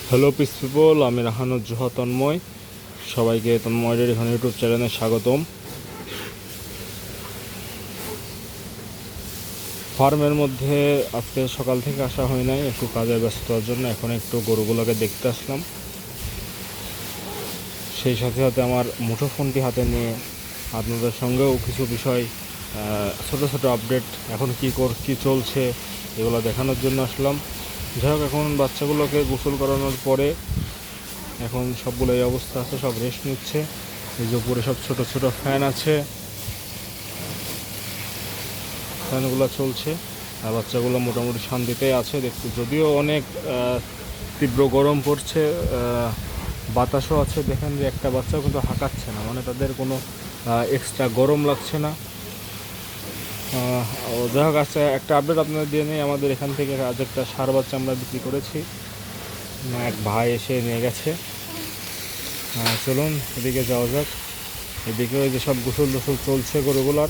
Hello piece people, আমি রাহানুজ্জোহা তন্ময়। সবাইকে Tanmoy dairy farm YouTube চ্যানেলে স্বাগতম। ফার্মের মধ্যে আজকে সকাল থেকে আসা হয় নাই, একটু কাজের ব্যস্ততার জন্য। এখন একটু গরুগুলোকে দেখতে আসলাম। সেই সাথে সাথে আমার মুঠোফোনটি হাতে নিয়ে আপনাদের সঙ্গেও কিছু বিষয়, ছোট ছোট আপডেট, এখন কি চলছে এগুলো দেখানোর জন্য আসলাম। যাই হোক, এখন বাচ্চাগুলোকে গোসল করানোর পরে এখন সবগুলো এই অবস্থা আছে, সব রেস্ট নিচ্ছে। এই যে উপরে সব ছোট ছোট ফ্যান আছে, ফ্যানগুলো চলছে। আর বাচ্চাগুলো মোটামুটি শান্তিতেই আছে দেখতে, যদিও অনেক তীব্র গরম পড়ছে, বাতাসও আছে। দেখেন যে একটা বাচ্চাও কিন্তু হাঁকাচ্ছে না, মানে তাদের কোনো এক্সট্রা গরম লাগছে না। যাই হোক, আজকে একটা আপডেট আপনাদের দিয়ে নেই। আমাদের এখান থেকে আজ একটা ষাঁড় বাচ্চা আমরা বিক্রি করেছি, এক ভাই এসে নিয়ে গেছে। চলুন এদিকে যাওয়া যাক। এদিকে ওই যে সব গোসল টোসল চলছে গরুগুলার।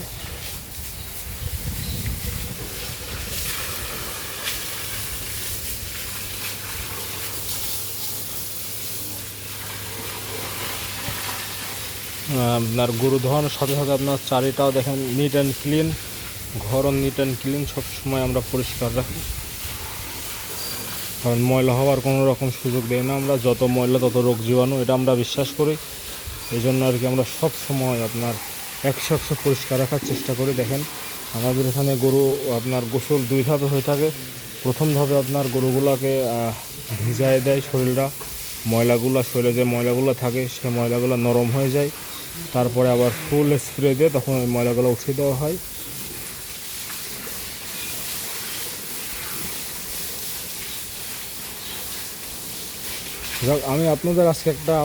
আপনার গরু ধোয়ানোর সাথে সাথে আপনার চারিটাও দেখেন নিট অ্যান্ড ক্লিন, ঘরও নিট অ্যান্ড ক্লিন। সবসময় আমরা পরিষ্কার রাখি, কারণ ময়লা হওয়ার কোনো রকম সুযোগ দেই না আমরা। যত ময়লা তত রোগ জীবাণু, এটা আমরা বিশ্বাস করি। এই জন্য আর কি আমরা সব সময় আপনার 100% পরিষ্কার রাখার চেষ্টা করি। দেখেন আমাদের এখানে গরু আপনার গোসল 2 ধাপে হয়ে থাকে। প্রথম ধাপে আপনার গরুগুলোকে ভিজায় দেয় শরীরটা, ময়লাগুলো শরীরে যে ময়লাগুলো থাকে সে ময়লাগুলো নরম হয়ে যায়। তারপরে আবার ফুল স্প্রে দিয়ে তখন ওই ময়লাগুলো উঠিয়ে দেওয়া হয়। যাক, আমি আপনাদের আজকে একটা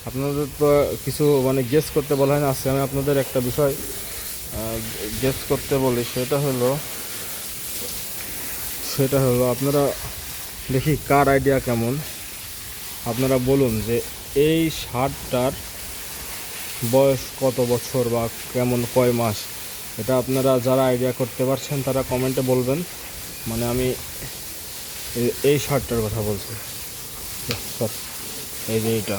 আপনাদের তো কিছু মানে গেস করতে বলা হয় না, আজকে আমি আপনাদের একটা বিষয় গেস করতে বলি। সেটা হলো আপনারা দেখি কার আইডিয়া কেমন। আপনারা বলুন যে এই ষাঁড়টার বয়স কত বছর বা কেমন, কয় মাস। এটা আপনারা যারা আইডিয়া করতে পারছেন তারা কমেন্টে বলবেন। মানে আমি এই ষাঁড়টার কথা বলছি। স্যার, এই যে এইটা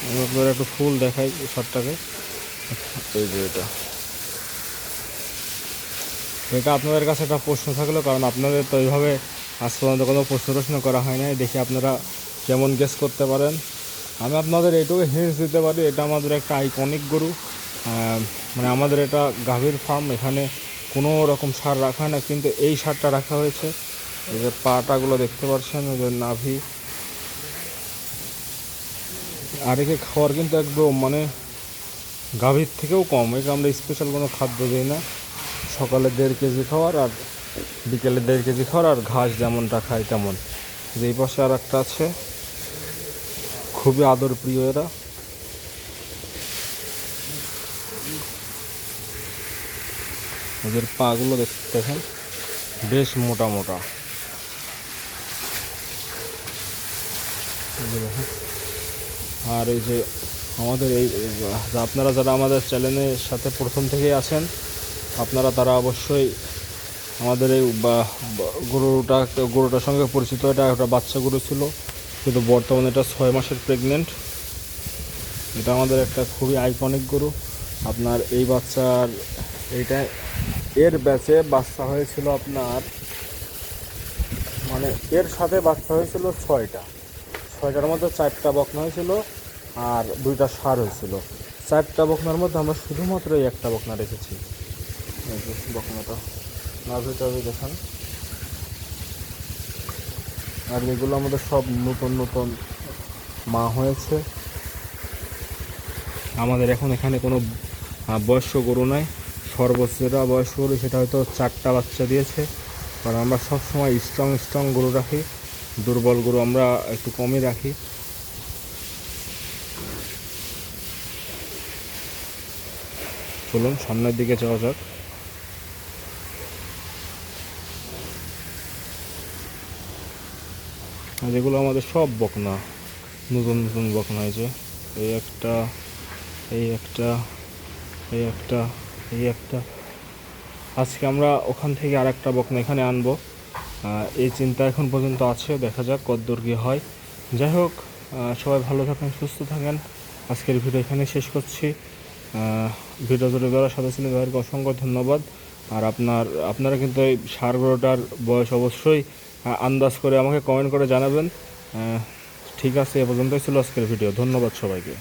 আমি আপনারা একটু ফুল দেখাই ষাঁড়টাকে। এই যে এটা আপনাদের কাছে একটা প্রশ্ন থাকলো, কারণ আপনাদের তো এইভাবে আজ পর্যন্ত কোনো প্রশ্ন করা হয় নাই। দেখি আপনারা কেমন গেস করতে পারেন। আমি আপনাদের এইটুকু হিন্টস দিতে পারি, এটা আমাদের একটা আইকনিক গরু। মানে আমাদের এটা গাভীর ফার্ম, এখানে কোনো রকম সার রাখা হয় না, কিন্তু এই সারটা রাখা হয়েছে। এই যে পাটাগুলো দেখতে পাচ্ছেন, ওই যে নাভি। আর একে খাওয়ার কিন্তু একদম মানে গাভীর থেকেও কম। একে আমরা স্পেশাল কোনো খাদ্য দিই না। সকালে 1.5 কেজি খাওয়ার, আর বিকেলে 1.5 কেজি খাওয়ার, আর ঘাস যেমনটা খায় তেমন। যে এই পাশে আর একটা আছে, খুবই আদর প্রিয় এরা। এদের পাগুলো দেখেন, বেশ মোটা মোটা। আর এই যে আমাদের আপনারা যারা আমাদের চ্যানেলের সাথে প্রথম থেকেই আছেন, আপনারা তারা অবশ্যই আমাদের এই গরুটার সঙ্গে পরিচিত। এটা একটা বাচ্চা গরু ছিল, কিন্তু বর্তমানে এটা 6 মাসের প্রেগনেন্ট। এটা আমাদের একটা খুবই আইকনিক গরু। আপনার এই বাচ্চার এইটা এর ব্যাচে বাচ্চা হয়েছিল আপনার, মানে এর সাথে বাচ্চা হয়েছিল 6টার মধ্যে 4টা বকনা হয়েছিল, আর 2টা ষাঁড় হয়েছিল। 4টা বকনার মধ্যে আমরা শুধুমাত্র এই একটা বকনা রেখেছি। এই যে বকনাটা নাভিটা দেখেন। আর এগুলো আমাদের সব নতুন নতুন মা হয়েছে। আমাদের এখন এখানে কোনো বয়স্ক গরু নাই। সর্বোচ্চ যেটা বয়স্ক গরু সেটা হয়তো 4টা বাচ্চা দিয়েছে। কারণ আমরা সবসময় স্ট্রং গরু রাখি, দুর্বল গরু আমরা একটু কমই রাখি। চলুন সামনের দিকে যাওয়া যাক। যেগুলো আমাদের সব বকনা, নতুন নতুন বকনা হয়েছে। এই একটা, এই একটা, এই একটা, এই একটা। আজকে আমরা ওখান থেকে আর একটা বকনা এখানে আনবো। এই চিন্তা এখন পর্যন্ত আছে, দেখা যাক কতদূর কী হয়। যাই হোক, সবাই ভালো থাকেন, সুস্থ থাকেন। আজকের ভিডিও এখানে শেষ করছি। ভিডিও জুড়ে যাওয়ার সাথে ছিলেন তাদেরকে অসংখ্য ধন্যবাদ। আর আপনারা কিন্তু এই ষাঁড় গরুটার বয়স অবশ্যই আন্দাজ করে আমাকে কমেন্ট করে জানাবেন। ঠিক আছে, এ পর্যন্তই ছিল আজকের ভিডিও। ধন্যবাদ সবাইকে।